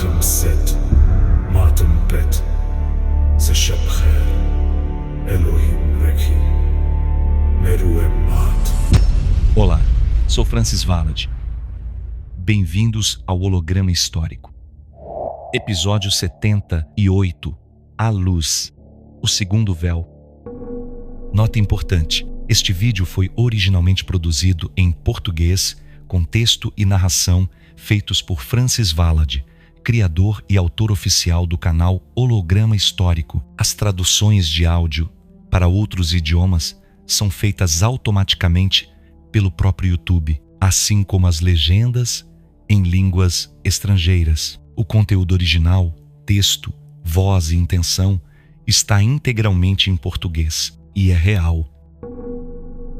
خمسة ما تنبت سشب خير Elohim Reki Meruem Mat. Olá, sou Francis Valade. Bem-vindos ao Holograma Histórico. Episódio 78. A Luz, o segundo véu. Nota importante: este vídeo foi originalmente produzido em português, com texto e narração feitos por Francis Valade, criador e autor oficial do canal Holograma Histórico. As traduções de áudio para outros idiomas são feitas automaticamente pelo próprio YouTube, assim como as legendas em línguas estrangeiras. O conteúdo original, texto, voz e intenção está integralmente em português e é real.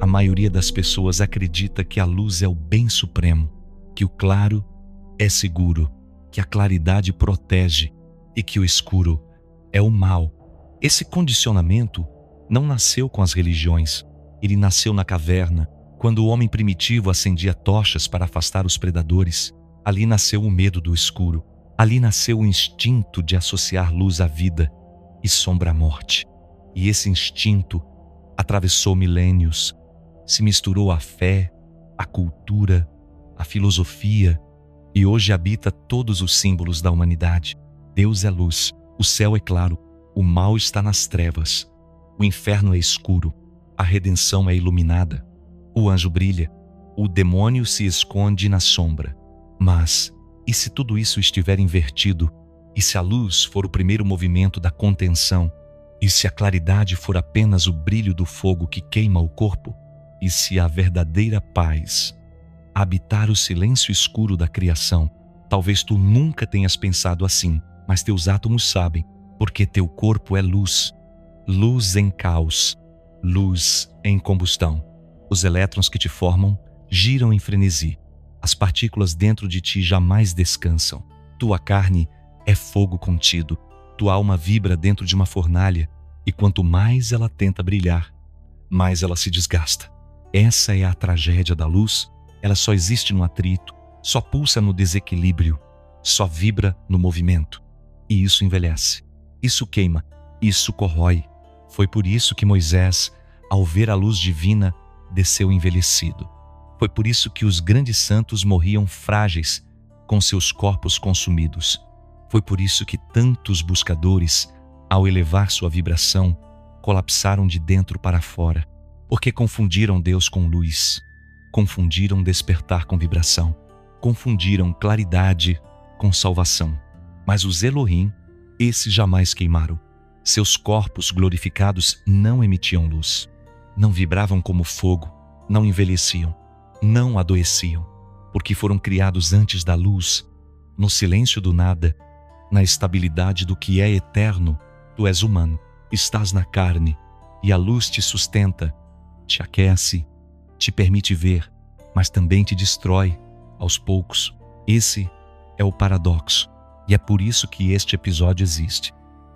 A maioria das pessoas acredita que a luz é o bem supremo, que o claro é seguro, que a claridade protege e que o escuro é o mal. Esse condicionamento não nasceu com as religiões. Ele nasceu na caverna, quando o homem primitivo acendia tochas para afastar os predadores. Ali nasceu o medo do escuro. Ali nasceu o instinto de associar luz à vida e sombra à morte. E esse instinto atravessou milênios, se misturou à fé, à cultura, à filosofia e hoje habita todos os símbolos da humanidade. Deus é luz, o céu é claro, o mal está nas trevas, o inferno é escuro, a redenção é iluminada, o anjo brilha, o demônio se esconde na sombra. Mas, e se tudo isso estiver invertido? E se a luz for o primeiro movimento da contenção? E se a claridade for apenas o brilho do fogo que queima o corpo? E se a verdadeira paz habitar o silêncio escuro da criação? Talvez tu nunca tenhas pensado assim, mas teus átomos sabem, porque teu corpo é luz. Luz em caos, luz em combustão. Os elétrons que te formam giram em frenesi. As partículas dentro de ti jamais descansam. Tua carne é fogo contido. Tua alma vibra dentro de uma fornalha, e quanto mais ela tenta brilhar, mais ela se desgasta. Essa é a tragédia da luz. Ela só existe no atrito, só pulsa no desequilíbrio, só vibra no movimento. E isso envelhece, isso queima, isso corrói. Foi por isso que Moisés, ao ver a luz divina, desceu envelhecido. Foi por isso que os grandes santos morriam frágeis, com seus corpos consumidos. Foi por isso que tantos buscadores, ao elevar sua vibração, colapsaram de dentro para fora, porque confundiram Deus com luz. Confundiram despertar com vibração, confundiram claridade com salvação. Mas os Elohim, esses jamais queimaram. Seus corpos glorificados não emitiam luz, não vibravam como fogo, não envelheciam, não adoeciam, porque foram criados antes da luz, no silêncio do nada, na estabilidade do que é eterno. Tu és humano, estás na carne, e a luz te sustenta, te aquece, te permite ver, mas também te destrói aos poucos. Esse é o paradoxo, e é por isso que este episódio existe.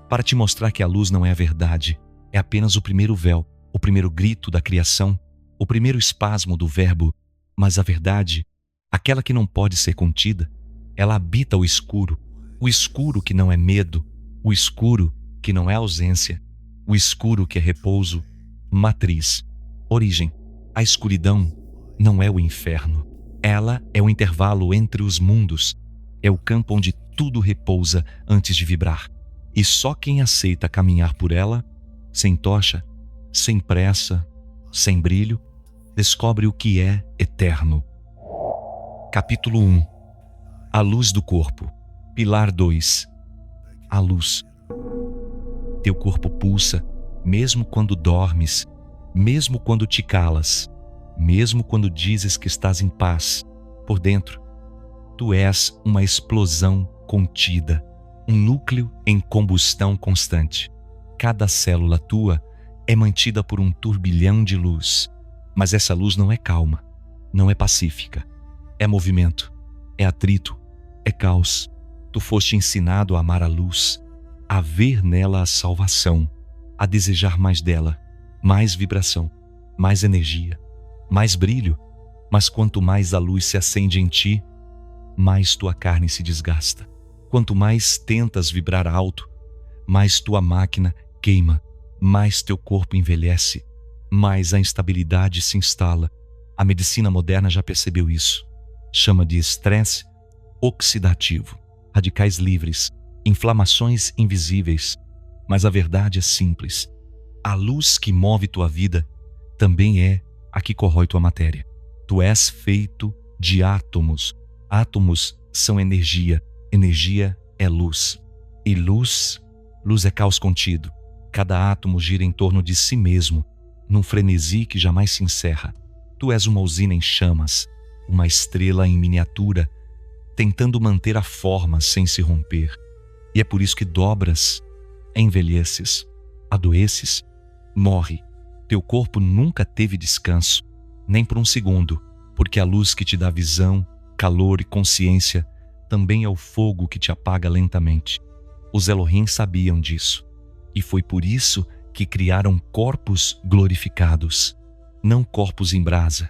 Para te mostrar que a luz não é a verdade, é apenas o primeiro véu, o primeiro grito da criação, o primeiro espasmo do verbo. Mas a verdade, aquela que não pode ser contida, ela habita o escuro que não é medo, o escuro que não é ausência, o escuro que é repouso, matriz, origem. A escuridão não é o inferno. Ela é o intervalo entre os mundos. É o campo onde tudo repousa antes de vibrar. E só quem aceita caminhar por ela, sem tocha, sem pressa, sem brilho, descobre o que é eterno. Capítulo 1. A luz do corpo. Pilar 2. A luz. Teu corpo pulsa, mesmo quando dormes, mesmo quando te calas, mesmo quando dizes que estás em paz. Por dentro, tu és uma explosão contida, um núcleo em combustão constante. Cada célula tua é mantida por um turbilhão de luz. Mas essa luz não é calma, não é pacífica. É movimento, é atrito, é caos. Tu foste ensinado a amar a luz, a ver nela a salvação, a desejar mais dela, mais vibração, mais energia, mais brilho. Mas quanto mais a luz se acende em ti, mais tua carne se desgasta. Quanto mais tentas vibrar alto, mais tua máquina queima, mais teu corpo envelhece, mais a instabilidade se instala. A medicina moderna já percebeu isso. Chama de estresse oxidativo, radicais livres, inflamações invisíveis. Mas a verdade é simples. A luz que move tua vida também é a que corrói tua matéria. Tu és feito de átomos. Átomos são energia. Energia é luz. E luz é caos contido. Cada átomo gira em torno de si mesmo, num frenesi que jamais se encerra. Tu és uma usina em chamas, uma estrela em miniatura, tentando manter a forma sem se romper. E é por isso que dobras, envelheces, adoeces, morre. Teu corpo nunca teve descanso, nem por um segundo, porque a luz que te dá visão, calor e consciência também é o fogo que te apaga lentamente. Os Elohim sabiam disso, e foi por isso que criaram corpos glorificados, não corpos em brasa,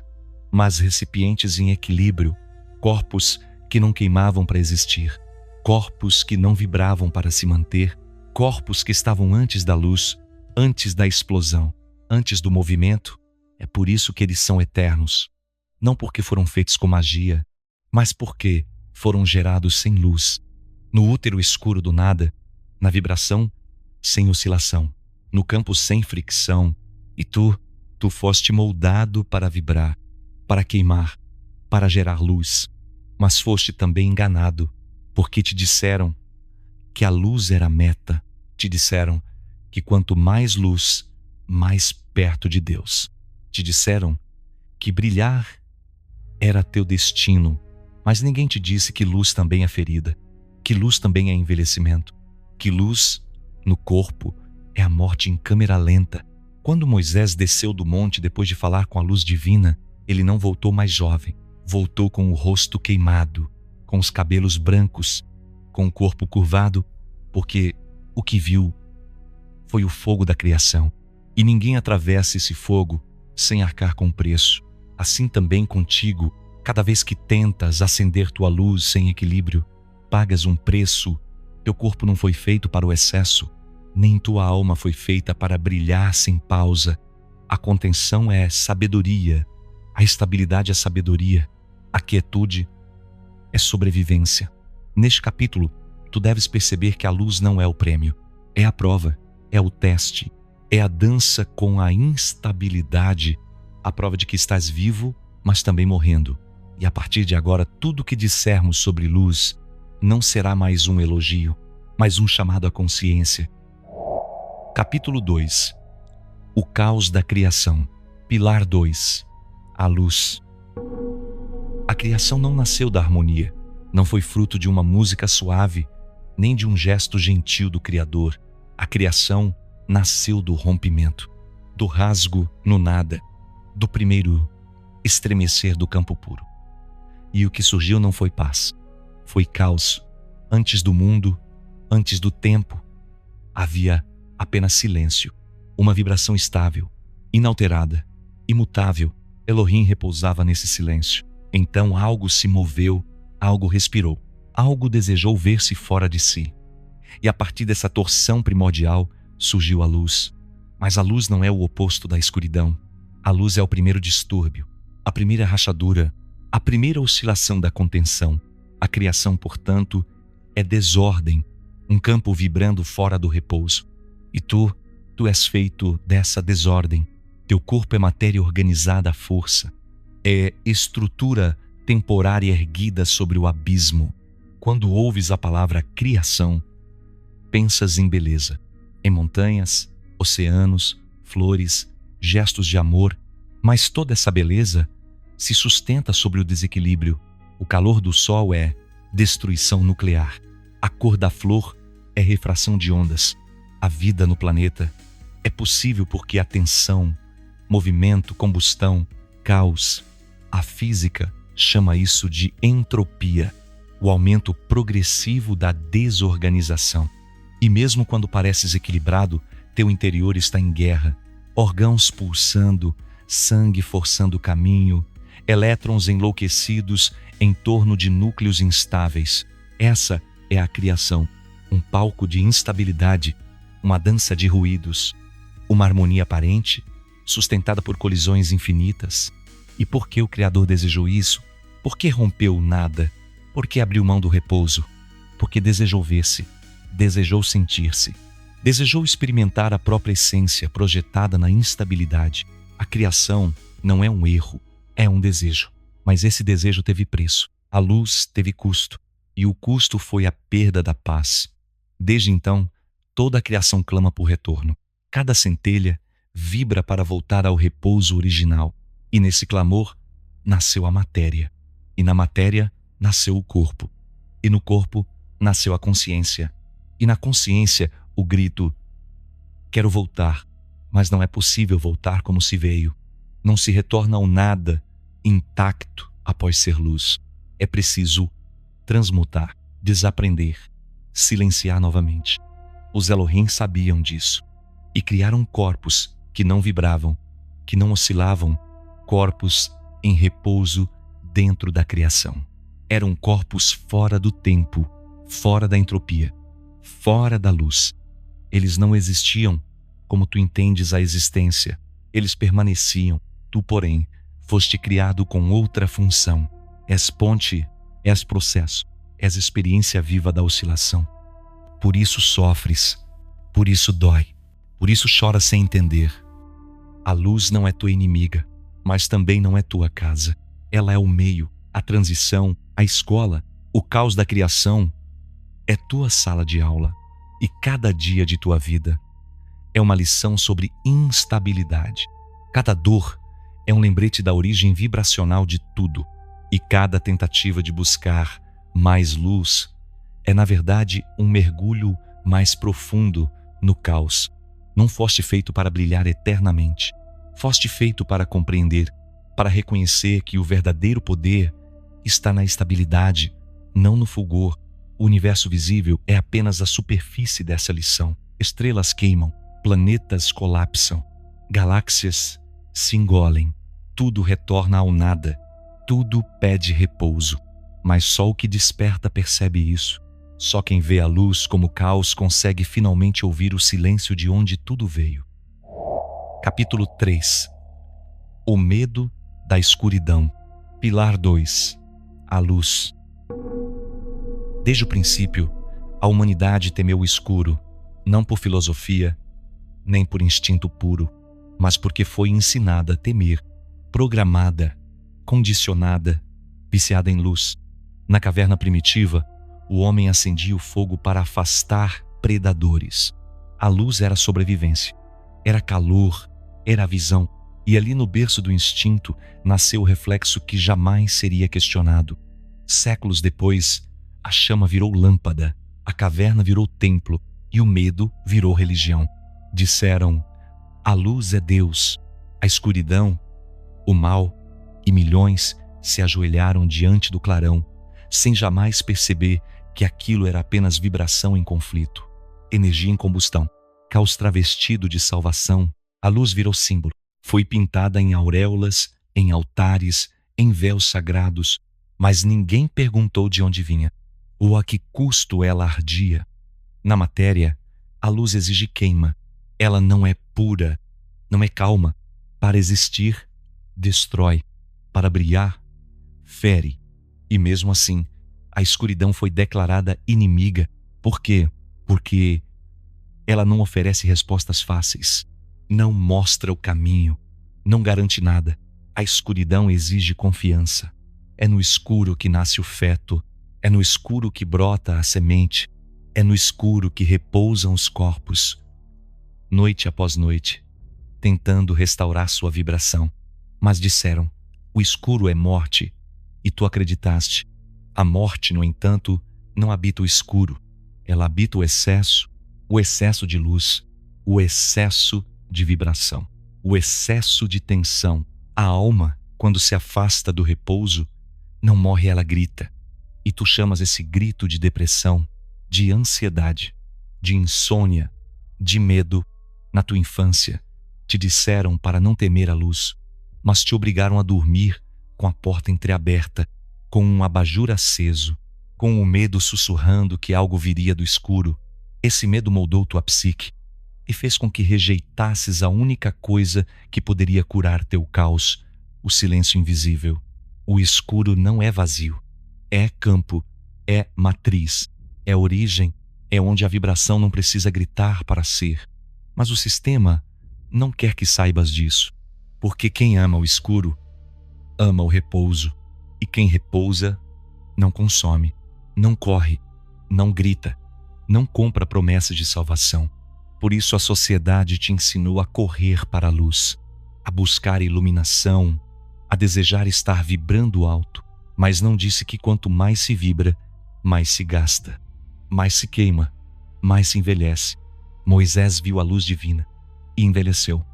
mas recipientes em equilíbrio, corpos que não queimavam para existir, corpos que não vibravam para se manter, corpos que estavam antes da luz, antes da explosão, antes do movimento. É por isso que eles são eternos, não porque foram feitos com magia, mas porque foram gerados sem luz, no útero escuro do nada, na vibração sem oscilação, no campo sem fricção. E tu foste moldado para vibrar, para queimar, para gerar luz. Mas foste também enganado, porque te disseram que a luz era a meta. Te disseram que quanto mais luz, mais perto de Deus. Te disseram que brilhar era teu destino, mas ninguém te disse que luz também é ferida, que luz também é envelhecimento, que luz no corpo é a morte em câmera lenta. Quando Moisés desceu do monte depois de falar com a luz divina, ele não voltou mais jovem, voltou com o rosto queimado, com os cabelos brancos, com o corpo curvado, porque o que viu foi o fogo da criação. E ninguém atravessa esse fogo sem arcar com preço. Assim também contigo, cada vez que tentas acender tua luz sem equilíbrio, pagas um preço. Teu corpo não foi feito para o excesso, nem tua alma foi feita para brilhar sem pausa. A contenção é sabedoria, a estabilidade é sabedoria, a quietude é sobrevivência. Neste capítulo, tu deves perceber que a luz não é o prêmio, é a prova, é o teste, é a dança com a instabilidade, a prova de que estás vivo, mas também morrendo. E a partir de agora, tudo que dissermos sobre luz não será mais um elogio, mas um chamado à consciência. Capítulo 2. O caos da criação. Pilar 2. A luz. A criação não nasceu da harmonia, não foi fruto de uma música suave, nem de um gesto gentil do Criador. A criação nasceu do rompimento, do rasgo no nada, do primeiro estremecer do campo puro. E o que surgiu não foi paz, foi caos. Antes do mundo, antes do tempo, havia apenas silêncio, uma vibração estável, inalterada, imutável. Elohim repousava nesse silêncio. Então algo se moveu, algo respirou, algo desejou ver-se fora de si. E a partir dessa torção primordial surgiu a luz. Mas a luz não é o oposto da escuridão. A luz é o primeiro distúrbio, a primeira rachadura, a primeira oscilação da contenção. A criação, portanto, é desordem, um campo vibrando fora do repouso. E tu és feito dessa desordem. Teu corpo é matéria organizada à força, é estrutura temporária erguida sobre o abismo. Quando ouves a palavra criação, pensas em beleza, em montanhas, oceanos, flores, gestos de amor, mas toda essa beleza se sustenta sobre o desequilíbrio. O calor do sol é destruição nuclear, a cor da flor é refração de ondas. A vida no planeta é possível porque há tensão, movimento, combustão, caos. A física chama isso de entropia, o aumento progressivo da desorganização. E mesmo quando pareces equilibrado, teu interior está em guerra. Órgãos pulsando, sangue forçando o caminho, elétrons enlouquecidos em torno de núcleos instáveis. Essa é a criação, um palco de instabilidade, uma dança de ruídos, uma harmonia aparente, sustentada por colisões infinitas. E por que o Criador desejou isso? Por que rompeu o nada? Por que abriu mão do repouso? Porque desejou ver-se, desejou sentir-se, desejou experimentar a própria essência projetada na instabilidade. A criação não é um erro, é um desejo. Mas esse desejo teve preço. A luz teve custo, e o custo foi a perda da paz. Desde então, toda a criação clama por retorno. Cada centelha vibra para voltar ao repouso original. E nesse clamor, nasceu a matéria. E na matéria, nasceu o corpo. E no corpo, nasceu a consciência. E na consciência, o grito: quero voltar, mas não é possível voltar como se veio. Não se retorna ao nada intacto após ser luz. É preciso transmutar, desaprender, silenciar novamente. Os Elohim sabiam disso e criaram corpos que não vibravam, que não oscilavam, corpos em repouso dentro da criação. Eram corpos fora do tempo, fora da entropia, fora da luz. Eles não existiam como tu entendes a existência. Eles permaneciam. Tu, porém, foste criado com outra função. És ponte, és processo, és experiência viva da oscilação. Por isso sofres, por isso dói, por isso choras sem entender. A luz não é tua inimiga, mas também não é tua casa. Ela é o meio, a transição, a escola, o caos da criação. É tua sala de aula, e cada dia de tua vida é uma lição sobre instabilidade. Cada dor é um lembrete da origem vibracional de tudo, e cada tentativa de buscar mais luz é, na verdade, um mergulho mais profundo no caos. Não foste feito para brilhar eternamente. Foste feito para compreender, para reconhecer que o verdadeiro poder está na estabilidade, não no fulgor. O universo visível é apenas a superfície dessa lição. Estrelas queimam, planetas colapsam, galáxias se engolem. Tudo retorna ao nada, tudo pede repouso. Mas só o que desperta percebe isso. Só quem vê a luz como caos consegue finalmente ouvir o silêncio de onde tudo veio. Capítulo 3. O medo da escuridão. Pilar 2. A luz. Desde o princípio, a humanidade temeu o escuro, não por filosofia, nem por instinto puro, mas porque foi ensinada a temer, programada, condicionada, viciada em luz. Na caverna primitiva, o homem acendia o fogo para afastar predadores. A luz era a sobrevivência, era calor, era a visão, e ali no berço do instinto nasceu o reflexo que jamais seria questionado. Séculos depois, a chama virou lâmpada, a caverna virou templo e o medo virou religião. Disseram: a luz é Deus, a escuridão, o mal, e milhões se ajoelharam diante do clarão, sem jamais perceber que aquilo era apenas vibração em conflito, energia em combustão, caos travestido de salvação. A luz virou símbolo, foi pintada em auréolas, em altares, em véus sagrados, mas ninguém perguntou de onde vinha, ou a que custo ela ardia. Na matéria, a luz exige queima. Ela não é pura, não é calma. Para existir, destrói. Para brilhar, fere. E mesmo assim, a escuridão foi declarada inimiga. Por quê? Porque ela não oferece respostas fáceis, não mostra o caminho, não garante nada. A escuridão exige confiança. É no escuro que nasce o feto, é no escuro que brota a semente, é no escuro que repousam os corpos. Noite após noite, tentando restaurar sua vibração. Mas disseram: o escuro é morte, e tu acreditaste. A morte, no entanto, não habita o escuro. Ela habita o excesso de luz, o excesso de vibração, o excesso de tensão. A alma, quando se afasta do repouso, não morre, ela grita. E tu chamas esse grito de depressão, de ansiedade, de insônia, de medo. Na tua infância, te disseram para não temer a luz, mas te obrigaram a dormir com a porta entreaberta, com um abajur aceso. com o medo sussurrando que algo viria do escuro. Esse medo moldou tua psique e fez com que rejeitasses a única coisa que poderia curar teu caos, o silêncio invisível. O escuro não é vazio, é campo, é matriz, é origem, é onde a vibração não precisa gritar para ser. Mas o sistema não quer que saibas disso, porque quem ama o escuro, ama o repouso, e quem repousa, não consome, não corre, não grita, não compra promessas de salvação. Por isso a sociedade te ensinou a correr para a luz, a buscar iluminação, a desejar estar vibrando alto, mas não disse que quanto mais se vibra, mais se gasta, mais se queima, mais se envelhece. Moisés viu a luz divina e envelheceu.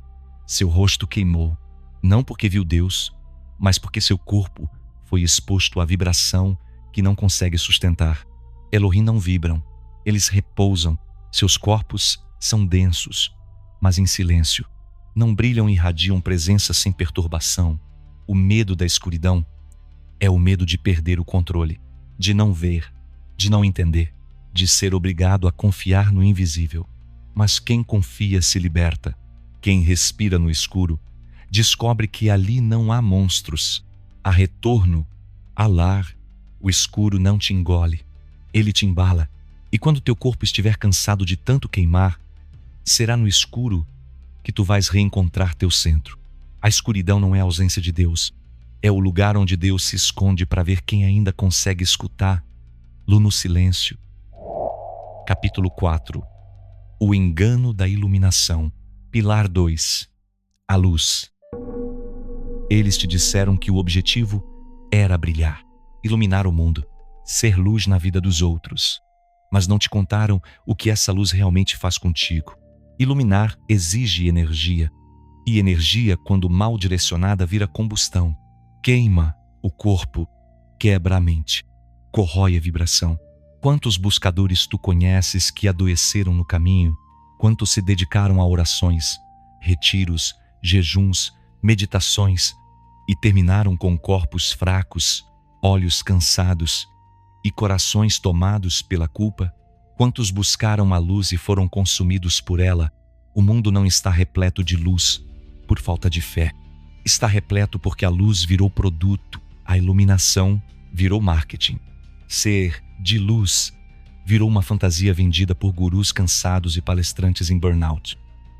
Seu rosto queimou, não porque viu Deus, mas porque seu corpo foi exposto à vibração que não consegue sustentar. Elohim não vibram, eles repousam. Seus corpos são densos, mas em silêncio. Não brilham e irradiam presença sem perturbação. O medo da escuridão é o medo de perder o controle, de não ver, de não entender, de ser obrigado a confiar no invisível. Mas quem confia se liberta. Quem respira no escuro descobre que ali não há monstros. Há retorno, há lar. O escuro não te engole, ele te embala. E quando teu corpo estiver cansado de tanto queimar, será no escuro que tu vais reencontrar teu centro. A escuridão não é a ausência de Deus, é o lugar onde Deus se esconde para ver quem ainda consegue escutar. No silêncio. Capítulo 4. O engano da iluminação. Pilar 2. A luz. Eles te disseram que o objetivo era brilhar, iluminar o mundo, ser luz na vida dos outros. Mas não te contaram o que essa luz realmente faz contigo. Iluminar exige energia, e energia, quando mal direcionada, vira combustão. Queima o corpo, quebra a mente, corrói a vibração. Quantos buscadores tu conheces que adoeceram no caminho? Quantos se dedicaram a orações, retiros, jejuns, meditações e terminaram com corpos fracos, olhos cansados e corações tomados pela culpa? Quantos buscaram a luz e foram consumidos por ela? O mundo não está repleto de luz por falta de fé. Está repleto porque a luz virou produto, a iluminação virou marketing. Ser de luz virou uma fantasia vendida por gurus cansados e palestrantes em burnout.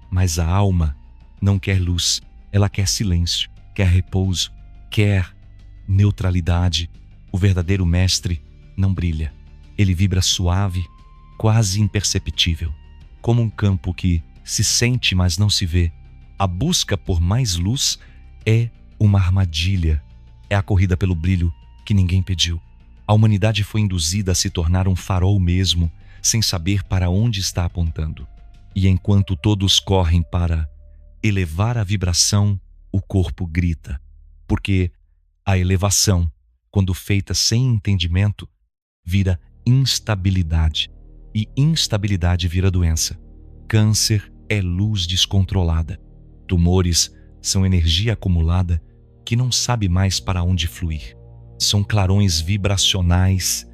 Mas a alma não quer luz, ela quer silêncio, quer repouso, quer neutralidade. O verdadeiro mestre não brilha. Ele vibra suave, quase imperceptível, como um campo que se sente, mas não se vê. A busca por mais luz é uma armadilha. É a corrida pelo brilho que ninguém pediu. A humanidade foi induzida a se tornar um farol mesmo, sem saber para onde está apontando. E enquanto todos correm para elevar a vibração, o corpo grita. Porque a elevação, quando feita sem entendimento, vira instabilidade. E instabilidade vira doença. Câncer é luz descontrolada. Tumores são energia acumulada que não sabe mais para onde fluir. São clarões vibracionais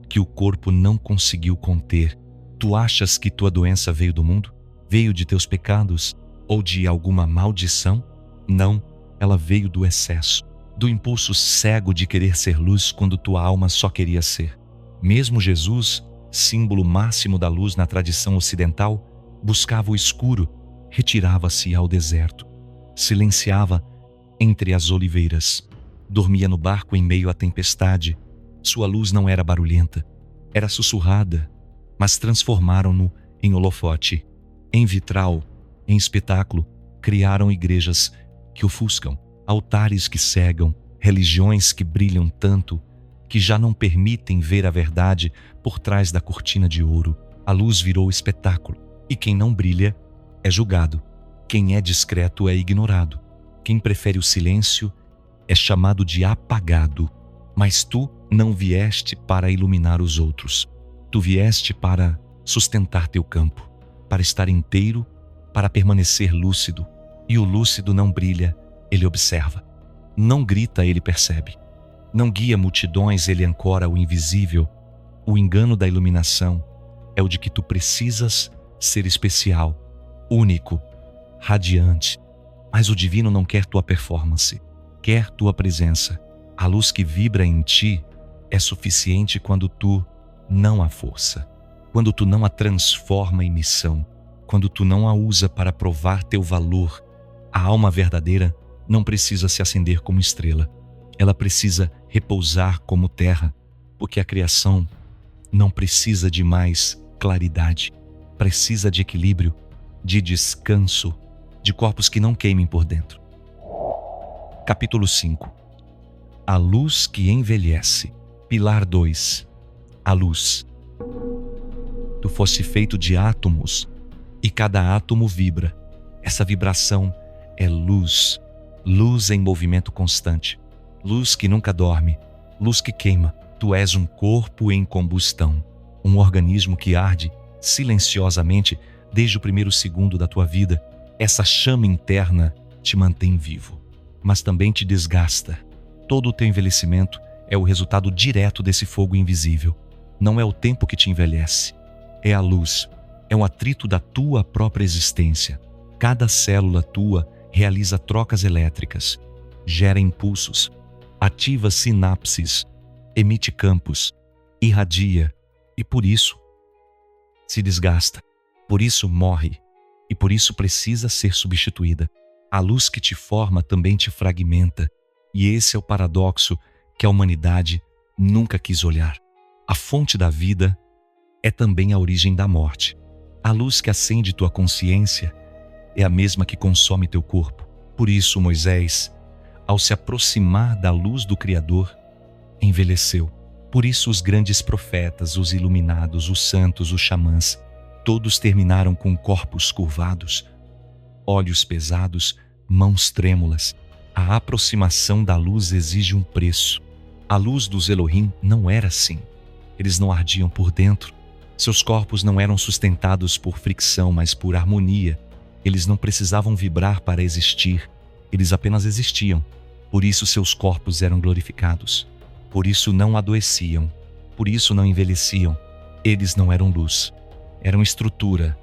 que o corpo não conseguiu conter. Tu achas que tua doença veio do mundo? Veio de teus pecados? Ou de alguma maldição? Não, ela veio do excesso, do impulso cego de querer ser luz quando tua alma só queria ser. Mesmo Jesus, símbolo máximo da luz na tradição ocidental, buscava o escuro, retirava-se ao deserto, silenciava entre as oliveiras. Dormia no barco em meio à tempestade. Sua luz não era barulhenta, era sussurrada, mas transformaram-no em holofote, em vitral, em espetáculo. Criaram igrejas que ofuscam, altares que cegam, religiões que brilham tanto que já não permitem ver a verdade por trás da cortina de ouro. A luz virou espetáculo, e quem não brilha é julgado. Quem é discreto é ignorado. Quem prefere o silêncio é chamado de apagado. Mas tu não vieste para iluminar os outros. Tu vieste para sustentar teu campo, para estar inteiro, para permanecer lúcido. E o lúcido não brilha, ele observa. Não grita, ele percebe. Não guia multidões, ele ancora o invisível. O engano da iluminação é o de que tu precisas ser especial, único, radiante. Mas o divino não quer tua performance, quer tua presença. A luz que vibra em ti é suficiente quando tu não a força, quando tu não a transforma em missão, quando tu não a usa para provar teu valor. A alma verdadeira não precisa se acender como estrela. Ela precisa repousar como terra, porque a criação não precisa de mais claridade. Precisa de equilíbrio, de descanso, de corpos que não queimem por dentro. Capítulo 5. A luz que envelhece. Pilar 2. A luz. Tu foste feito de átomos e cada átomo vibra. Essa vibração é luz. Luz em movimento constante. Luz que nunca dorme. Luz que queima. Tu és um corpo em combustão. Um organismo que arde silenciosamente desde o primeiro segundo da tua vida. Essa chama interna te mantém vivo, mas também te desgasta. Todo o teu envelhecimento é o resultado direto desse fogo invisível. Não é o tempo que te envelhece, é a luz, é um atrito da tua própria existência. Cada célula tua realiza trocas elétricas, gera impulsos, ativa sinapses, emite campos, irradia e por isso se desgasta, por isso morre e por isso precisa ser substituída. A luz que te forma também te fragmenta e esse é o paradoxo que a humanidade nunca quis olhar. A fonte da vida é também a origem da morte. A luz que acende tua consciência é a mesma que consome teu corpo. Por isso Moisés, ao se aproximar da luz do Criador, envelheceu. Por isso os grandes profetas, os iluminados, os santos, os xamãs, todos terminaram com corpos curvados, olhos pesados, mãos trêmulas. A aproximação da luz exige um preço. A luz dos Elohim não era assim. Eles não ardiam por dentro. Seus corpos não eram sustentados por fricção, mas por harmonia. Eles não precisavam vibrar para existir. Eles apenas existiam. Por isso seus corpos eram glorificados. Por isso não adoeciam. Por isso não envelheciam. Eles não eram luz. Eram estrutura.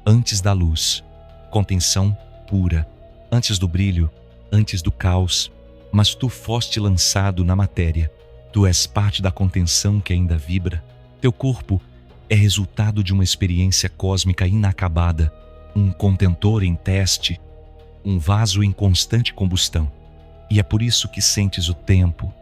Antes da luz. Contenção pura. Antes do brilho. Antes do caos. Mas tu foste lançado na matéria. Tu és parte da contenção que ainda vibra. Teu corpo é resultado de uma experiência cósmica inacabada. Um contentor em teste. Um vaso em constante combustão. E é por isso que sentes o tempo.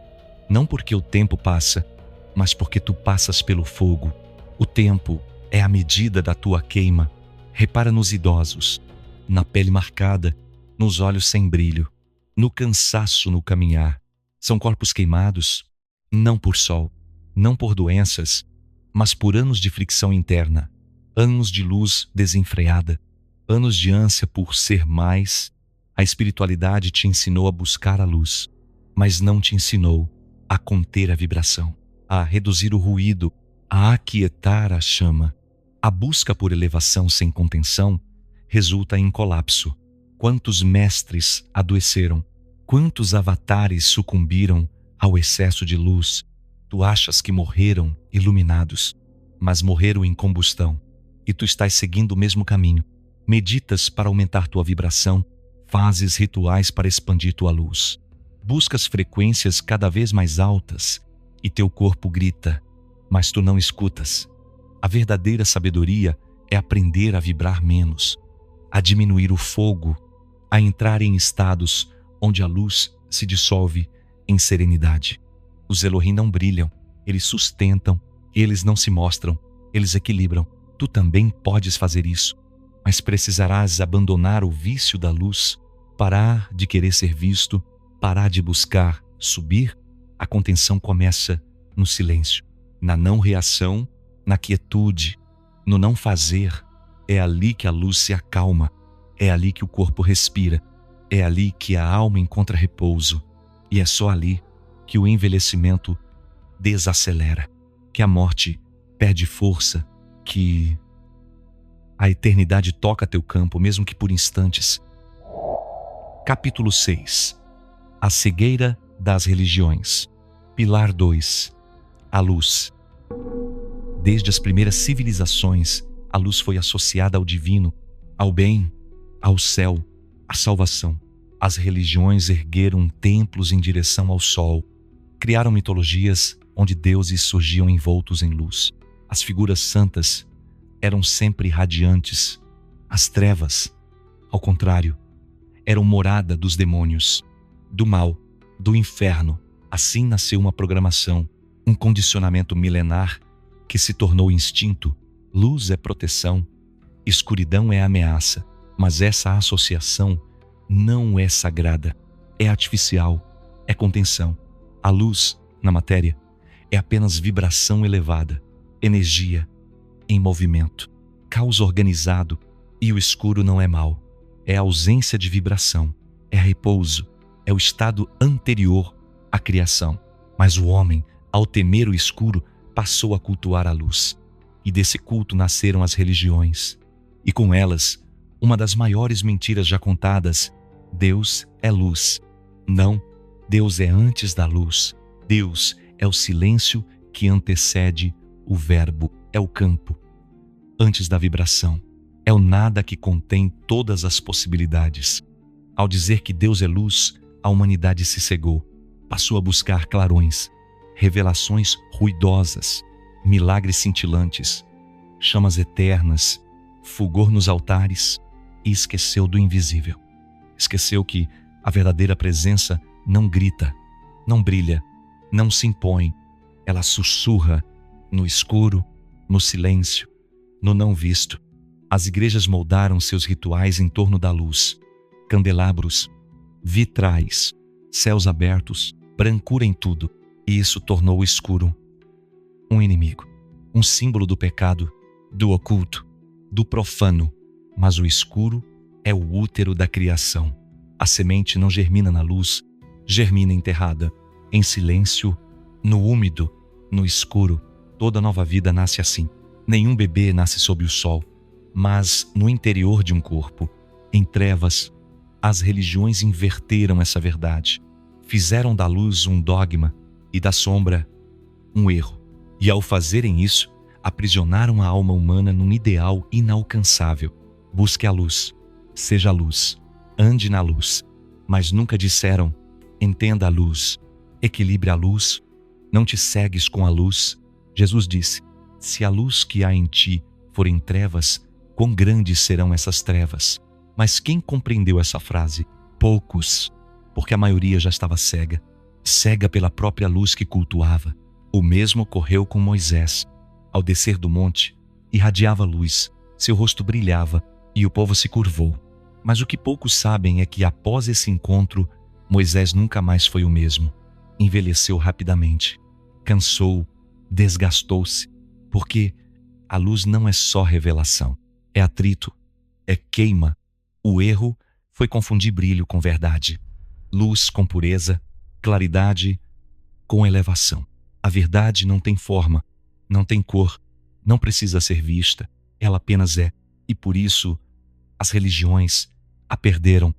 Não porque o tempo passa, mas porque tu passas pelo fogo. O tempo é a medida da tua queima. Repara nos idosos, na pele marcada, nos olhos sem brilho, no cansaço no caminhar. São corpos queimados, não por sol, não por doenças, mas por anos de fricção interna, anos de luz desenfreada, anos de ânsia por ser mais. A espiritualidade te ensinou a buscar a luz, mas não te ensinou a conter a vibração, a reduzir o ruído, a aquietar a chama. A busca por elevação sem contenção resulta em colapso. Quantos mestres adoeceram? Quantos avatares sucumbiram ao excesso de luz? Tu achas que morreram iluminados, mas morreram em combustão. E tu estás seguindo o mesmo caminho. Meditas para aumentar tua vibração, fazes rituais para expandir tua luz. Buscas frequências cada vez mais altas e teu corpo grita, mas tu não escutas. A verdadeira sabedoria é aprender a vibrar menos, a diminuir o fogo, a entrar em estados onde a luz se dissolve em serenidade. Os Elohim não brilham, eles sustentam, eles não se mostram, eles equilibram. Tu também podes fazer isso, mas precisarás abandonar o vício da luz, parar de querer ser visto, parar de buscar subir. A contenção começa no silêncio, na não reação, na quietude, no não fazer. É ali que a luz se acalma, é ali que o corpo respira, é ali que a alma encontra repouso, e é só ali que o envelhecimento desacelera, que a morte perde força, que a eternidade toca teu campo, mesmo que por instantes. Capítulo 6. A cegueira das religiões. Pilar 2. A luz. Desde as primeiras civilizações, a luz foi associada ao divino, ao bem, ao céu, à salvação. As religiões ergueram templos em direção ao sol, criaram mitologias onde deuses surgiam envoltos em luz. As figuras santas eram sempre radiantes. As trevas, ao contrário, eram morada dos demônios, do mal, do inferno. Assim nasceu uma programação, um condicionamento milenar que se tornou instinto. Luz é proteção, escuridão é ameaça, mas essa associação não é sagrada, é artificial, é contenção. A luz, na matéria, é apenas vibração elevada, energia em movimento, caos organizado, e o escuro não é mal, é ausência de vibração, é repouso, é o estado anterior à criação. Mas o homem, ao temer o escuro, passou a cultuar a luz. E desse culto nasceram as religiões. E com elas, uma das maiores mentiras já contadas: Deus é luz. Não, Deus é antes da luz. Deus é o silêncio que antecede o verbo, é o campo, antes da vibração. É o nada que contém todas as possibilidades. Ao dizer que Deus é luz, a humanidade se cegou. Passou a buscar clarões, revelações ruidosas, milagres cintilantes, chamas eternas, fulgor nos altares, e esqueceu do invisível. Esqueceu que a verdadeira presença não grita, não brilha, não se impõe. Ela sussurra no escuro, no silêncio, no não visto. As igrejas moldaram seus rituais em torno da luz. Candelabros, vitrais, céus abertos, brancura em tudo. E isso tornou o escuro um inimigo, um símbolo do pecado, do oculto, do profano. Mas o escuro é o útero da criação. A semente não germina na luz, germina enterrada, em silêncio, no úmido, no escuro. Toda nova vida nasce assim. Nenhum bebê nasce sob o sol, mas no interior de um corpo, em trevas. As religiões inverteram essa verdade. Fizeram da luz um dogma e da sombra um erro. E ao fazerem isso, aprisionaram a alma humana num ideal inalcançável. Busque a luz, seja a luz, ande na luz. Mas nunca disseram: entenda a luz, equilibre a luz, não te cegues com a luz. Jesus disse: se a luz que há em ti for em trevas, quão grandes serão essas trevas? Mas quem compreendeu essa frase? Poucos, porque a maioria já estava cega, cega pela própria luz que cultuava. O mesmo ocorreu com Moisés. Ao descer do monte, irradiava luz, seu rosto brilhava e o povo se curvou. Mas o que poucos sabem é que após esse encontro, Moisés nunca mais foi o mesmo. Envelheceu rapidamente, cansou, desgastou-se, porque a luz não é só revelação, é atrito, é queima. O erro foi confundir brilho com verdade, luz com pureza, claridade com elevação. A verdade não tem forma, não tem cor, não precisa ser vista, ela apenas é. E por isso, as religiões a perderam,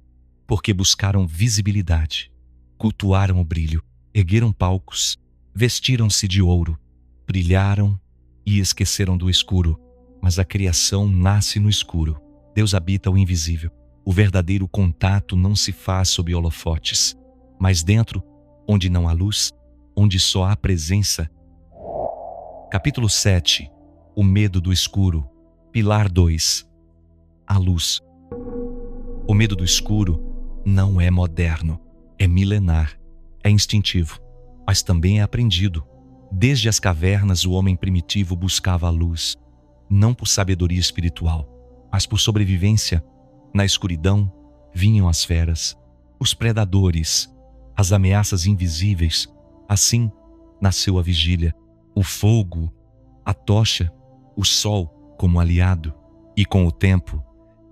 porque buscaram visibilidade, cultuaram o brilho, ergueram palcos, vestiram-se de ouro, brilharam e esqueceram do escuro. Mas a criação nasce no escuro. Deus habita o invisível. O verdadeiro contato não se faz sob holofotes, mas dentro, onde não há luz, onde só há presença. Capítulo 7. O medo do escuro. Pilar 2. A luz. O medo do escuro não é moderno, é milenar, é instintivo, mas também é aprendido. Desde as cavernas, o homem primitivo buscava a luz, não por sabedoria espiritual, mas por sobrevivência. Na escuridão vinham as feras, os predadores, as ameaças invisíveis. Assim nasceu a vigília, o fogo, a tocha, o sol como aliado. E com o tempo,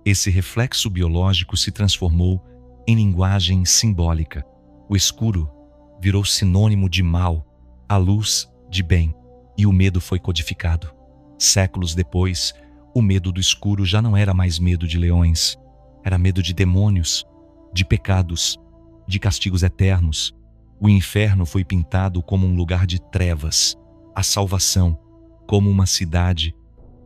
esse reflexo biológico se transformou em linguagem simbólica. O escuro virou sinônimo de mal, a luz de bem, e o medo foi codificado. Séculos depois, o medo do escuro já não era mais medo de leões, era medo de demônios, de pecados, de castigos eternos. O inferno foi pintado como um lugar de trevas. A salvação como uma cidade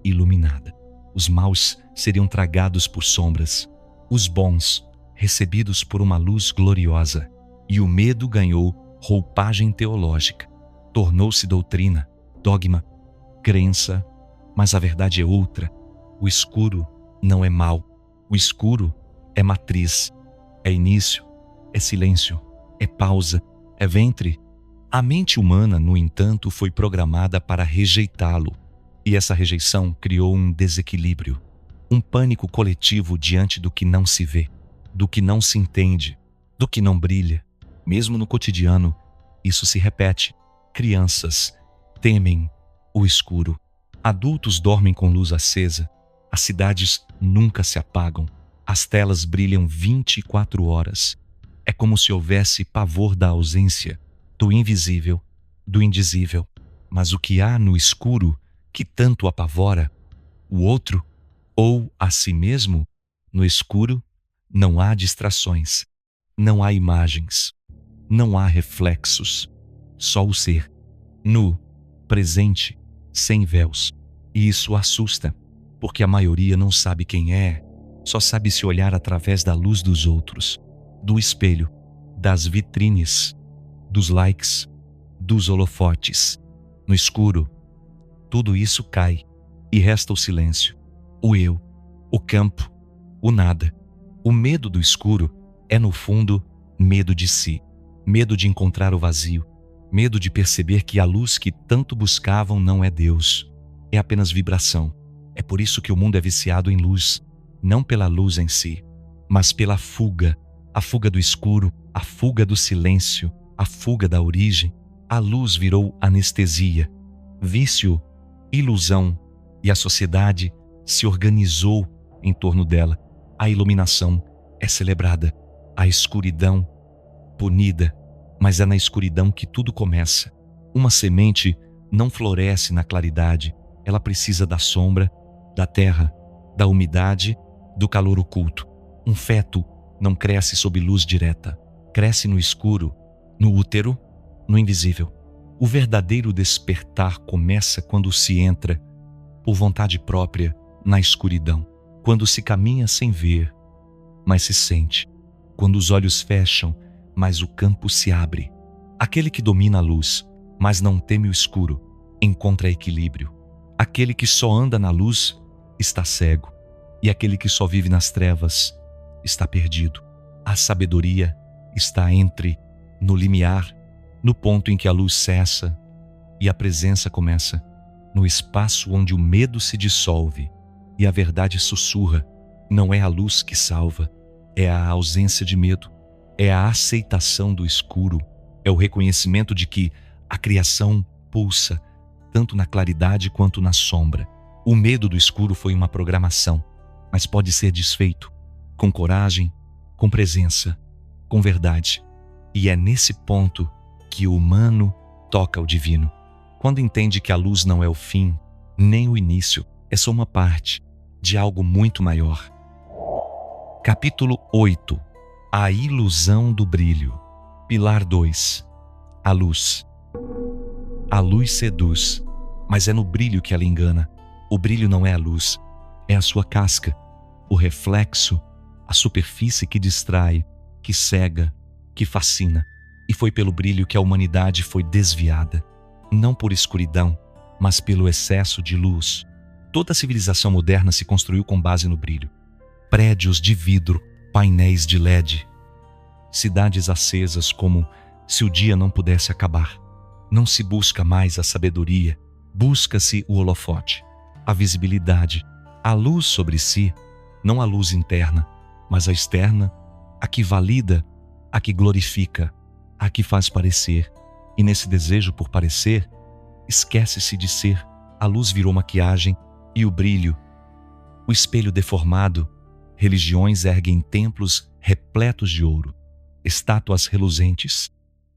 iluminada. Os maus seriam tragados por sombras, os bons recebidos por uma luz gloriosa. E o medo ganhou roupagem teológica, tornou-se doutrina, dogma, crença, mas a verdade é outra. O escuro não é mau, o escuro é matriz, é início, é silêncio, é pausa, é ventre. A mente humana, no entanto, foi programada para rejeitá-lo, e essa rejeição criou um desequilíbrio, um pânico coletivo diante do que não se vê, do que não se entende, do que não brilha. Mesmo no cotidiano, isso se repete. Crianças temem o escuro. Adultos dormem com luz acesa. As cidades nunca se apagam. As telas brilham 24 horas. É como se houvesse pavor da ausência, do invisível, do indizível. Mas o que há no escuro que tanto apavora? O outro, ou a si mesmo? No escuro não há distrações, não há imagens, não há reflexos. Só o ser, nu, presente, sem véus. E isso assusta, porque a maioria não sabe quem é, só sabe se olhar através da luz dos outros, do espelho, das vitrines, dos likes, dos holofotes. No escuro, tudo isso cai e resta o silêncio, o eu, o campo, o nada. O medo do escuro é, no fundo, medo de si, medo de encontrar o vazio, medo de perceber que a luz que tanto buscavam não é Deus, é apenas vibração. É por isso que o mundo é viciado em luz, não pela luz em si, mas pela fuga, a fuga do escuro, a fuga do silêncio, a fuga da origem. A luz virou anestesia, vício, ilusão, e a sociedade se organizou em torno dela. A iluminação é celebrada, a escuridão punida, mas é na escuridão que tudo começa. Uma semente não floresce na claridade, ela precisa da sombra, da terra, da umidade, do calor oculto. Um feto não cresce sob luz direta, cresce no escuro, no útero, no invisível. O verdadeiro despertar começa quando se entra, por vontade própria, na escuridão. Quando se caminha sem ver, mas se sente. Quando os olhos fecham, mas o campo se abre. Aquele que domina a luz, mas não teme o escuro, encontra equilíbrio. Aquele que só anda na luz está cego, e aquele que só vive nas trevas está perdido. A sabedoria está no limiar, no ponto em que a luz cessa e a presença começa, no espaço onde o medo se dissolve e a verdade sussurra. Não é a luz que salva, é a ausência de medo, é a aceitação do escuro, é o reconhecimento de que a criação pulsa tanto na claridade quanto na sombra. O medo do escuro foi uma programação, mas pode ser desfeito com coragem, com presença, com verdade. E é nesse ponto que o humano toca o divino, quando entende que a luz não é o fim, nem o início, é só uma parte de algo muito maior. Capítulo 8. A ilusão do brilho. Pilar 2. A luz. A luz seduz, mas é no brilho que ela engana. O brilho não é a luz, é a sua casca, o reflexo, a superfície que distrai, que cega, que fascina. E foi pelo brilho que a humanidade foi desviada, não por escuridão, mas pelo excesso de luz. Toda a civilização moderna se construiu com base no brilho. Prédios de vidro, painéis de LED, cidades acesas como se o dia não pudesse acabar. Não se busca mais a sabedoria, busca-se o holofote, a visibilidade, a luz sobre si, não a luz interna, mas a externa, a que valida, a que glorifica, a que faz parecer. E nesse desejo por parecer, esquece-se de ser. A luz virou maquiagem e o brilho, o espelho deformado. Religiões erguem templos repletos de ouro, estátuas reluzentes,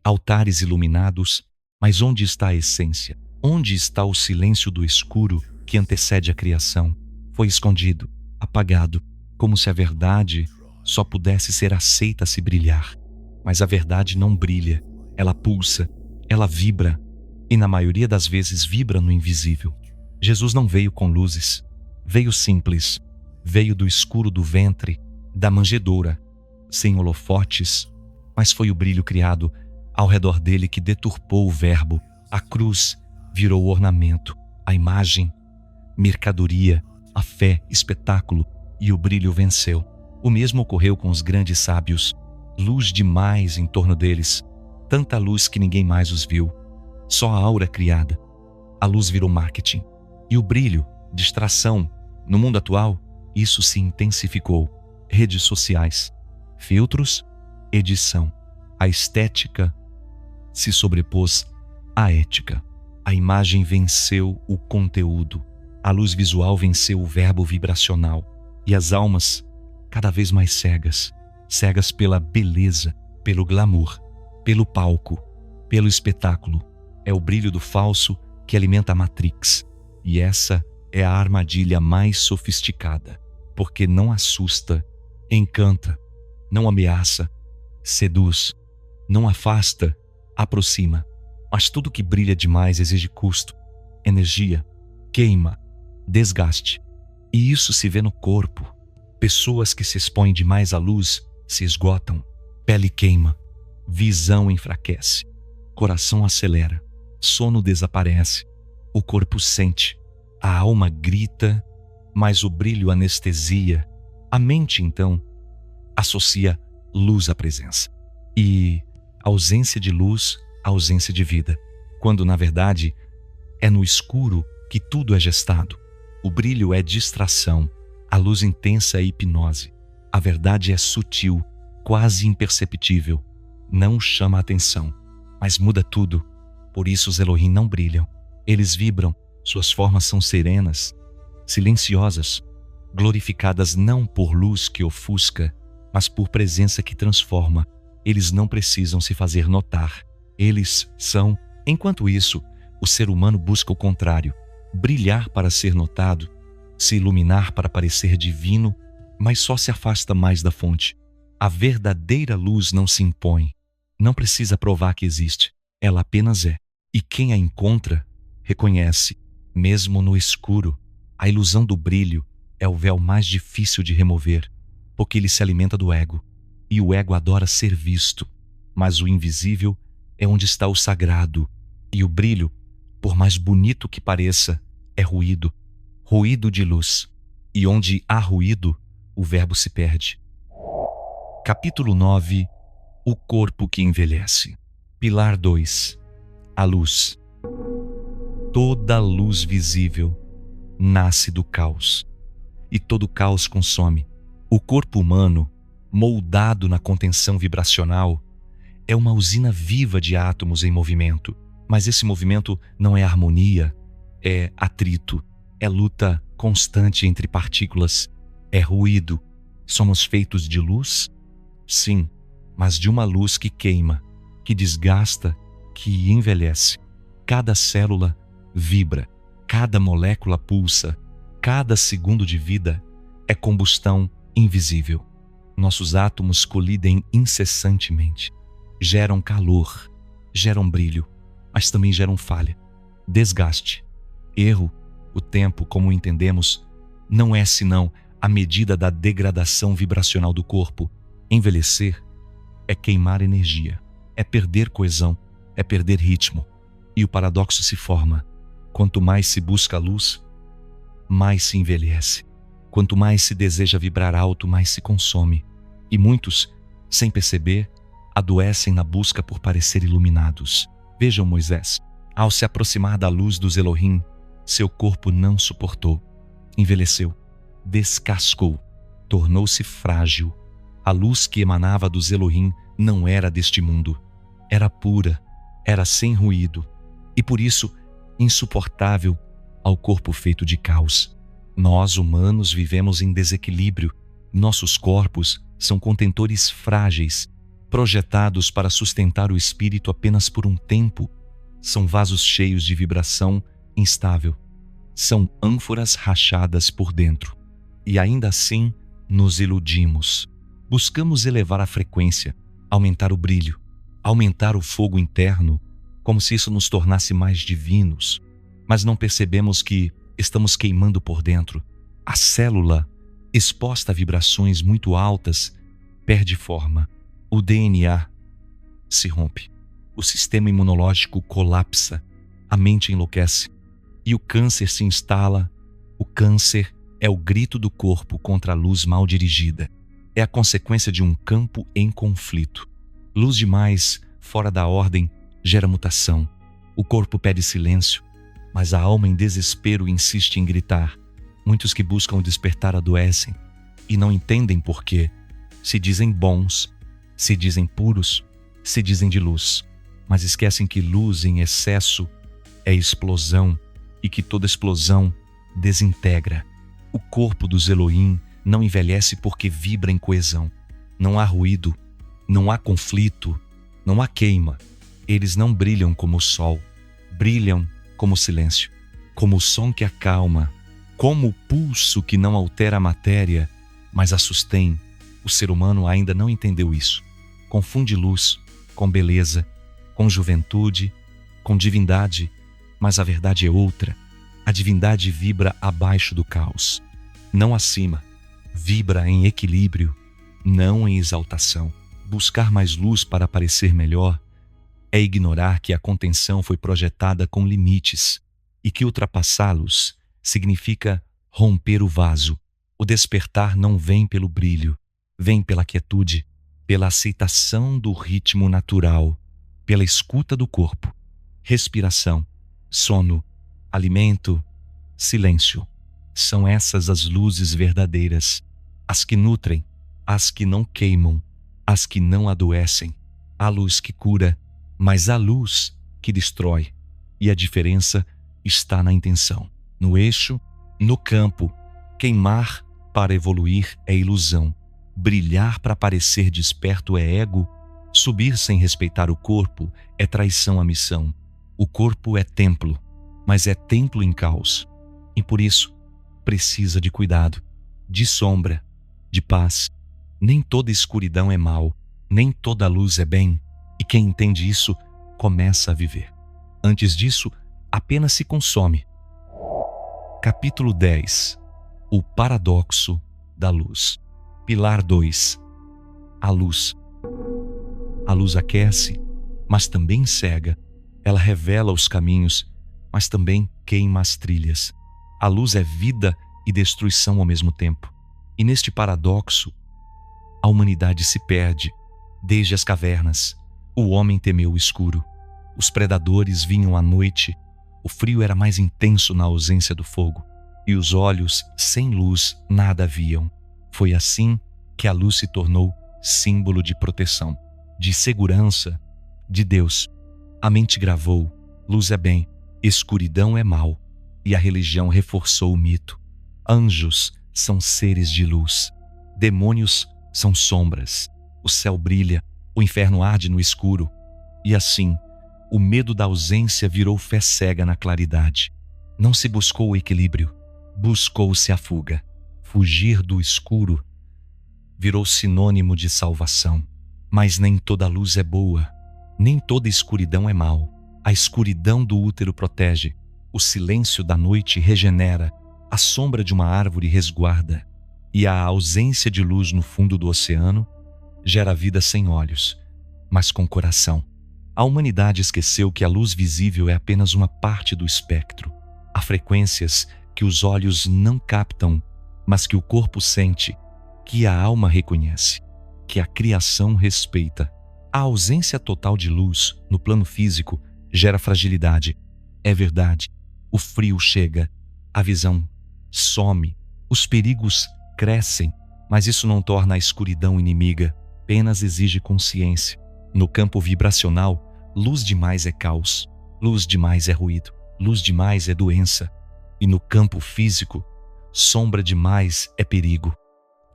altares iluminados, mas onde está a essência? Onde está o silêncio do escuro que antecede a criação? Foi escondido, apagado, como se a verdade só pudesse ser aceita se brilhar. Mas a verdade não brilha, ela pulsa, ela vibra, e na maioria das vezes vibra no invisível. Jesus não veio com luzes, veio simples, veio do escuro do ventre, da manjedoura, sem holofotes, mas foi o brilho criado ao redor dele que deturpou o verbo. A cruz virou ornamento, a imagem, mercadoria, a fé, espetáculo, e o brilho venceu. O mesmo ocorreu com os grandes sábios. Luz demais em torno deles, tanta luz que ninguém mais os viu. Só a aura criada. A luz virou marketing. E o brilho, distração. No mundo atual, isso se intensificou. Redes sociais, filtros, edição. A estética se sobrepôs à ética. A imagem venceu o conteúdo. A luz visual venceu o verbo vibracional. E as almas, cada vez mais cegas. Cegas pela beleza, pelo glamour, pelo palco, pelo espetáculo. É o brilho do falso que alimenta a Matrix. E essa é a armadilha mais sofisticada, porque não assusta, encanta, não ameaça, seduz, não afasta, aproxima. Mas tudo que brilha demais exige custo, energia, queima, desgaste. E isso se vê no corpo. Pessoas que se expõem demais à luz se esgotam, pele queima, visão enfraquece, coração acelera, sono desaparece, o corpo sente, a alma grita, mas o brilho anestesia. A mente, então, associa luz à presença. E ausência de luz, ausência de vida, quando na verdade é no escuro que tudo é gestado. O brilho é distração, a luz intensa é hipnose. A verdade é sutil, quase imperceptível, não chama a atenção, mas muda tudo. Por isso os Elohim não brilham. Eles vibram, suas formas são serenas, silenciosas, glorificadas não por luz que ofusca, mas por presença que transforma. Eles não precisam se fazer notar. Eles são. Enquanto isso, o ser humano busca o contrário: brilhar para ser notado, se iluminar para parecer divino, mas só se afasta mais da fonte. A verdadeira luz não se impõe, não precisa provar que existe, ela apenas é. E quem a encontra, reconhece, mesmo no escuro. A ilusão do brilho é o véu mais difícil de remover, porque ele se alimenta do ego, e o ego adora ser visto, mas o invisível é onde está o sagrado, e o brilho, por mais bonito que pareça, é ruído, ruído de luz, e onde há ruído, o verbo se perde. Capítulo 9. O corpo que envelhece. Pilar 2. A luz. Toda luz visível nasce do caos, e todo caos consome. O corpo humano, moldado na contenção vibracional, é uma usina viva de átomos em movimento. Mas esse movimento não é harmonia, é atrito, é luta constante entre partículas, é ruído. Somos feitos de luz? Sim, mas de uma luz que queima, que desgasta, que envelhece. Cada célula vibra, cada molécula pulsa, cada segundo de vida é combustão invisível. Nossos átomos colidem incessantemente, geram calor, geram brilho, mas também geram falha, desgaste, erro. O tempo, como o entendemos, não é senão a medida da degradação vibracional do corpo. Envelhecer é queimar energia, é perder coesão, é perder ritmo. E o paradoxo se forma: quanto mais se busca a luz, mais se envelhece. Quanto mais se deseja vibrar alto, mais se consome. E muitos, sem perceber, adoecem na busca por parecer iluminados. Vejam Moisés: ao se aproximar da luz dos Elohim, seu corpo não suportou, envelheceu, descascou, tornou-se frágil. A luz que emanava dos Elohim não era deste mundo, era pura, era sem ruído, e por isso insuportável ao corpo feito de caos. Nós, humanos, vivemos em desequilíbrio. Nossos corpos são contentores frágeis, projetados para sustentar o espírito apenas por um tempo. São vasos cheios de vibração instável. São ânforas rachadas por dentro. E ainda assim nos iludimos. Buscamos elevar a frequência, aumentar o brilho, aumentar o fogo interno, como se isso nos tornasse mais divinos. Mas não percebemos que estamos queimando por dentro. A célula, exposta a vibrações muito altas, perde forma. O DNA se rompe. O sistema imunológico colapsa. A mente enlouquece. E o câncer se instala. O câncer é o grito do corpo contra a luz mal dirigida. É a consequência de um campo em conflito. Luz demais, fora da ordem, gera mutação. O corpo pede silêncio, mas a alma em desespero insiste em gritar. Muitos que buscam o despertar adoecem e não entendem por quê. Se dizem bons, se dizem puros, se dizem de luz, mas esquecem que luz em excesso é explosão e que toda explosão desintegra. O corpo dos Elohim não envelhece porque vibra em coesão. Não há ruído, não há conflito, não há queima. Eles não brilham como o sol, brilham como o silêncio, como o som que acalma, como o pulso que não altera a matéria, mas a sustém. O ser humano ainda não entendeu isso. Confunde luz com beleza, com juventude, com divindade, mas a verdade é outra. A divindade vibra abaixo do caos, não acima. Vibra em equilíbrio, não em exaltação. Buscar mais luz para parecer melhor é ignorar que a contenção foi projetada com limites e que ultrapassá-los significa romper o vaso. O despertar não vem pelo brilho, vem pela quietude, pela aceitação do ritmo natural, pela escuta do corpo, respiração, sono, alimento, silêncio. São essas as luzes verdadeiras, as que nutrem, as que não queimam, as que não adoecem. A luz que cura, mas a luz que destrói. E a diferença está na intenção, no eixo, no campo. Queimar para evoluir é ilusão. Brilhar para parecer desperto é ego. Subir sem respeitar o corpo é traição à missão. O corpo é templo, mas é templo em caos. E por isso, precisa de cuidado, de sombra, de paz. Nem toda escuridão é mal, nem toda luz é bem. E quem entende isso, começa a viver. Antes disso, apenas se consome. Capítulo 10. O paradoxo da luz. Pilar 2. A luz. A luz aquece, mas também cega. Ela revela os caminhos, mas também queima as trilhas. A luz é vida e destruição ao mesmo tempo. E neste paradoxo, a humanidade se perde. Desde as cavernas, o homem temeu o escuro. Os predadores vinham à noite. O frio era mais intenso na ausência do fogo. E os olhos, sem luz, nada viam. Foi assim que a luz se tornou símbolo de proteção, de segurança, de Deus. A mente gravou: luz é bem, escuridão é mal. E a religião reforçou o mito. Anjos são seres de luz. Demônios são sombras. O céu brilha, o inferno arde no escuro. E assim, o medo da ausência virou fé cega na claridade. Não se buscou o equilíbrio, buscou-se a fuga. Fugir do escuro virou sinônimo de salvação. Mas nem toda luz é boa, nem toda escuridão é mal. A escuridão do útero protege, o silêncio da noite regenera, a sombra de uma árvore resguarda, e a ausência de luz no fundo do oceano gera vida sem olhos, mas com coração. A humanidade esqueceu que a luz visível é apenas uma parte do espectro. Há frequências que os olhos não captam, mas que o corpo sente, que a alma reconhece, que a criação respeita. A ausência total de luz no plano físico gera fragilidade. É verdade, o frio chega, a visão some, os perigos crescem, mas isso não torna a escuridão inimiga, apenas exige consciência. No campo vibracional, luz demais é caos, luz demais é ruído, luz demais é doença. E no campo físico, sombra demais é perigo,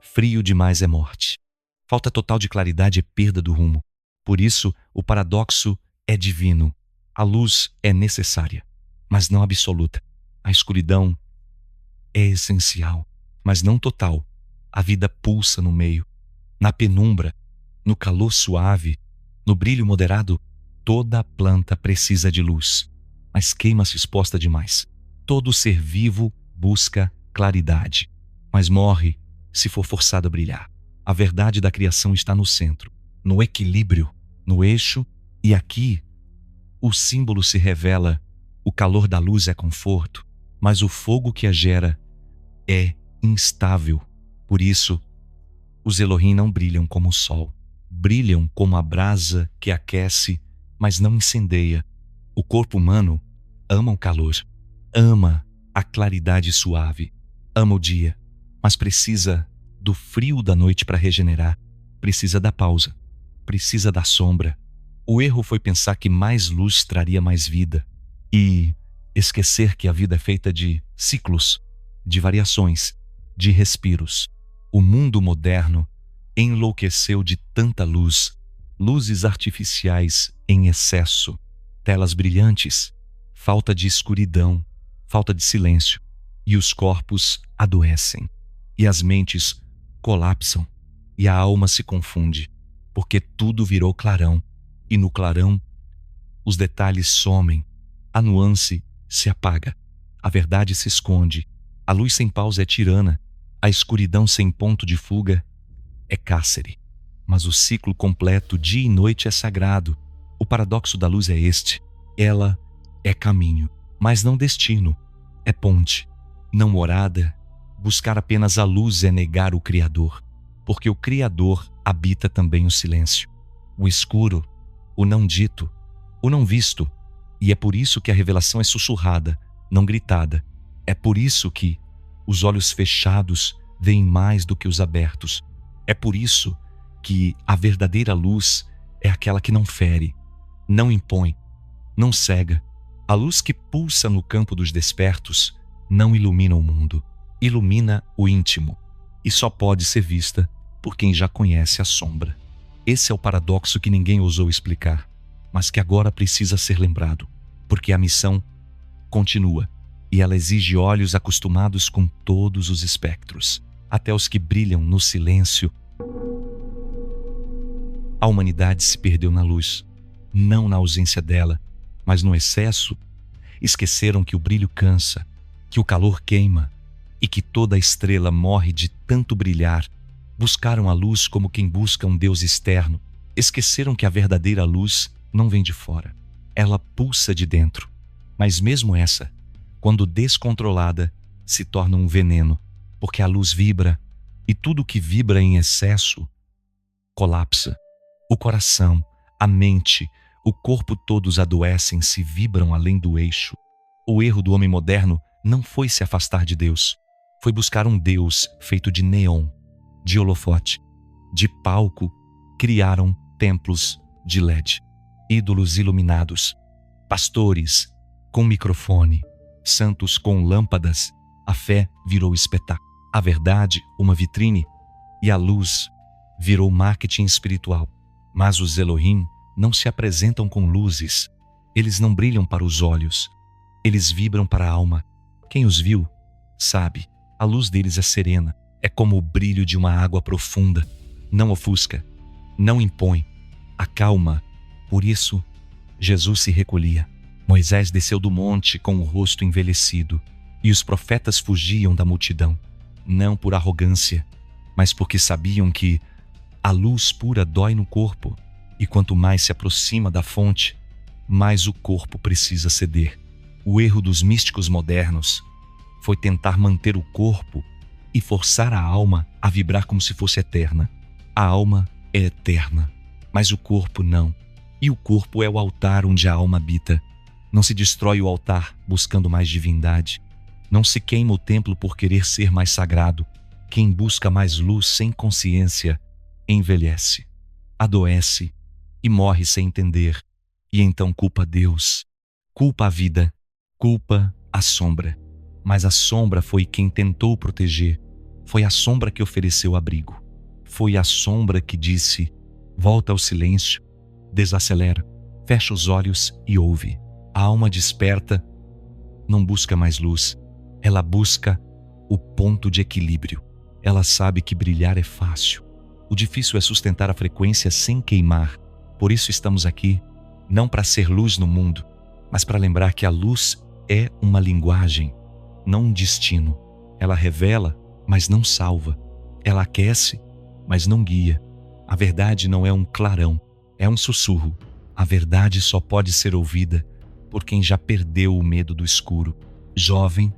frio demais é morte. Falta total de claridade é perda do rumo. Por isso, o paradoxo é divino. A luz é necessária, mas não absoluta. A escuridão é essencial, mas não total. A vida pulsa no meio. Na penumbra, no calor suave, no brilho moderado, toda a planta precisa de luz, mas queima-se exposta demais. Todo ser vivo busca claridade, mas morre se for forçado a brilhar. A verdade da criação está no centro, no equilíbrio, no eixo, e aqui o símbolo se revela. O calor da luz é conforto, mas o fogo que a gera é instável. Por isso, os Elohim não brilham como o sol. Brilham como a brasa que aquece, mas não incendeia. O corpo humano ama o calor, ama a claridade suave, ama o dia, mas precisa do frio da noite para regenerar, precisa da pausa, precisa da sombra. O erro foi pensar que mais luz traria mais vida e esquecer que a vida é feita de ciclos, de variações, de respiros. O mundo moderno enlouqueceu de tanta luz, luzes artificiais em excesso, telas brilhantes, falta de escuridão, falta de silêncio, e os corpos adoecem, e as mentes colapsam, e a alma se confunde, porque tudo virou clarão, e no clarão os detalhes somem, a nuance se apaga, a verdade se esconde, a luz sem pausa é tirana, a escuridão sem ponto de fuga é cárcere. Mas o ciclo completo, dia e noite, é sagrado. O paradoxo da luz é este: ela é caminho, mas não destino, é ponte, não morada. Buscar apenas a luz é negar o Criador, porque o Criador habita também o silêncio, o escuro, o não dito, o não visto. E é por isso que a revelação é sussurrada, não gritada. É por isso que os olhos fechados veem mais do que os abertos. É por isso que a verdadeira luz é aquela que não fere, não impõe, não cega. A luz que pulsa no campo dos despertos não ilumina o mundo, ilumina o íntimo, e só pode ser vista por quem já conhece a sombra. Esse é o paradoxo que ninguém ousou explicar, mas que agora precisa ser lembrado, porque a missão continua, e ela exige olhos acostumados com todos os espectros, até os que brilham no silêncio. A humanidade se perdeu na luz, não na ausência dela, mas no excesso. Esqueceram que o brilho cansa, que o calor queima e que toda estrela morre de tanto brilhar. Buscaram a luz como quem busca um Deus externo. Esqueceram que a verdadeira luz não vem de fora, ela pulsa de dentro. Mas mesmo essa, quando descontrolada, se torna um veneno, porque a luz vibra, e tudo que vibra em excesso colapsa. O coração, a mente, o corpo todos adoecem se vibram além do eixo. O erro do homem moderno não foi se afastar de Deus, foi buscar um Deus feito de neon, de holofote, de palco. Criaram templos de LED, ídolos iluminados, pastores com microfone, santos com lâmpadas. A fé virou espetáculo, a verdade uma vitrine, e a luz virou marketing espiritual. Mas os Elohim não se apresentam com luzes, eles não brilham para os olhos, eles vibram para a alma. Quem os viu sabe, a luz deles é serena, é como o brilho de uma água profunda, não ofusca, não impõe, acalma. Por isso, Jesus se recolhia. Moisés desceu do monte com o rosto envelhecido, e os profetas fugiam da multidão, não por arrogância, mas porque sabiam que a luz pura dói no corpo, e quanto mais se aproxima da fonte, mais o corpo precisa ceder. O erro dos místicos modernos foi tentar manter o corpo e forçar a alma a vibrar como se fosse eterna. A alma é eterna, mas o corpo não. E o corpo é o altar onde a alma habita. Não se destrói o altar buscando mais divindade. Não se queima o templo por querer ser mais sagrado. Quem busca mais luz sem consciência envelhece, adoece e morre sem entender. E então culpa Deus, culpa a vida, culpa a sombra. Mas a sombra foi quem tentou proteger. Foi a sombra que ofereceu abrigo. Foi a sombra que disse: volta ao silêncio, desacelera, fecha os olhos e ouve. A alma desperta não busca mais luz, ela busca o ponto de equilíbrio. Ela sabe que brilhar é fácil. O difícil é sustentar a frequência sem queimar. Por isso estamos aqui, não para ser luz no mundo, mas para lembrar que a luz é uma linguagem, não um destino. Ela revela, mas não salva. Ela aquece, mas não guia. A verdade não é um clarão, é um sussurro. A verdade só pode ser ouvida por quem já perdeu o medo do escuro. Jovem,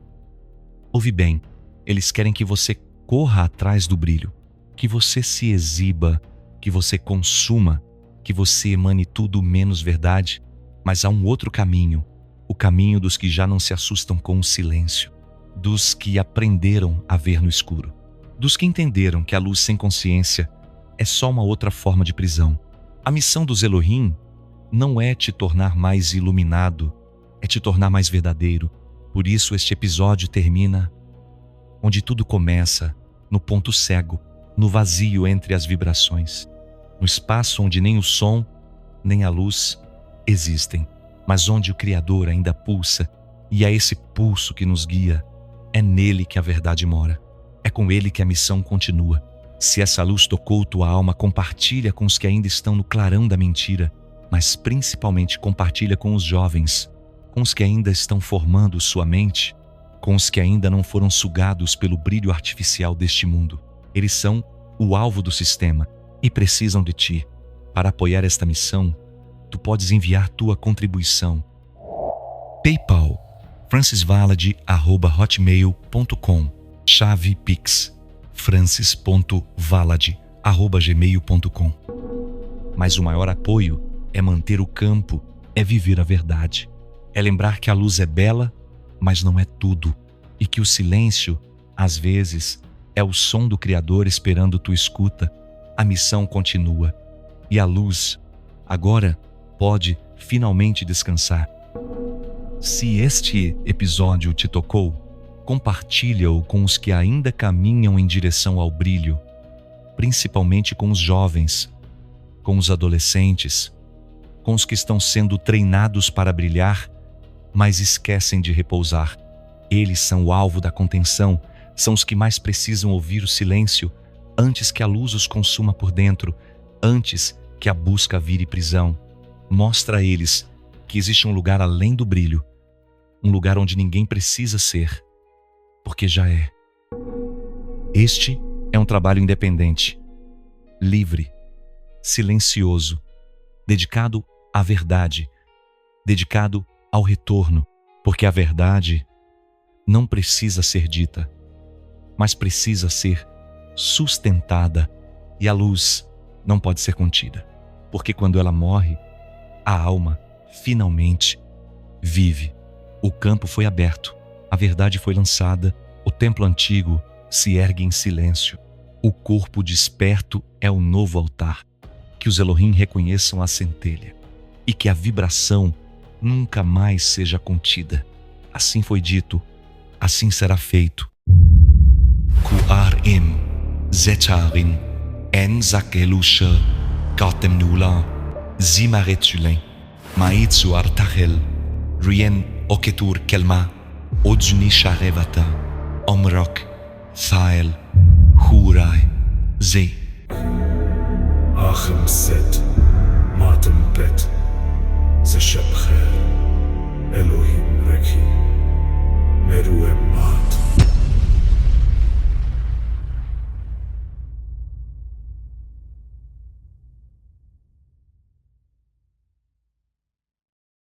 ouve bem, eles querem que você corra atrás do brilho, que você se exiba, que você consuma, que você emane tudo menos verdade. Mas há um outro caminho, o caminho dos que já não se assustam com o silêncio, dos que aprenderam a ver no escuro, dos que entenderam que a luz sem consciência é só uma outra forma de prisão. A missão dos Elohim não é te tornar mais iluminado, é te tornar mais verdadeiro. Por isso este episódio termina onde tudo começa, no ponto cego, no vazio entre as vibrações, no espaço onde nem o som, nem a luz existem, mas onde o Criador ainda pulsa, e é esse pulso que nos guia. É nele que a verdade mora. É com ele que a missão continua. Se essa luz tocou tua alma, compartilha com os que ainda estão no clarão da mentira, mas principalmente compartilha com os jovens, com os que ainda estão formando sua mente, com os que ainda não foram sugados pelo brilho artificial deste mundo. Eles são o alvo do sistema e precisam de ti. Para apoiar esta missão, tu podes enviar tua contribuição. PayPal, francisvalade@hotmail.com. Chave Pix, francis.valade@gmail.com. Mas o maior apoio é manter o campo, é viver a verdade. É lembrar que a luz é bela, mas não é tudo. E que o silêncio, às vezes, é o som do Criador esperando tua escuta. A missão continua. E a luz, agora, pode finalmente descansar. Se este episódio te tocou, compartilha-o com os que ainda caminham em direção ao brilho, principalmente com os jovens, com os adolescentes, com os que estão sendo treinados para brilhar, mas esquecem de repousar. Eles são o alvo da contenção, são os que mais precisam ouvir o silêncio antes que a luz os consuma por dentro, antes que a busca vire prisão. Mostra a eles que existe um lugar além do brilho, um lugar onde ninguém precisa ser, porque já é. Este é um trabalho independente, livre, silencioso, dedicado à verdade, dedicado ao retorno, porque a verdade não precisa ser dita, mas precisa ser sustentada, e a luz não pode ser contida, porque quando ela morre, a alma finalmente vive. O campo foi aberto, a verdade foi lançada, o templo antigo se ergue em silêncio. O corpo desperto é o novo altar. Que os Elohim reconheçam a centelha e que a vibração nunca mais seja contida. Assim foi dito, assim será feito. Ku'arim, Zetarin, En Zakelusha, Katem Nula, Zimaretulin, Maitsu Artachel, Rien Oketur Kelma, Odzuni Sharevata, Omrok, Thael, Hurai, Ze. Achem Set, Matem Bet, Ze Shep Kher.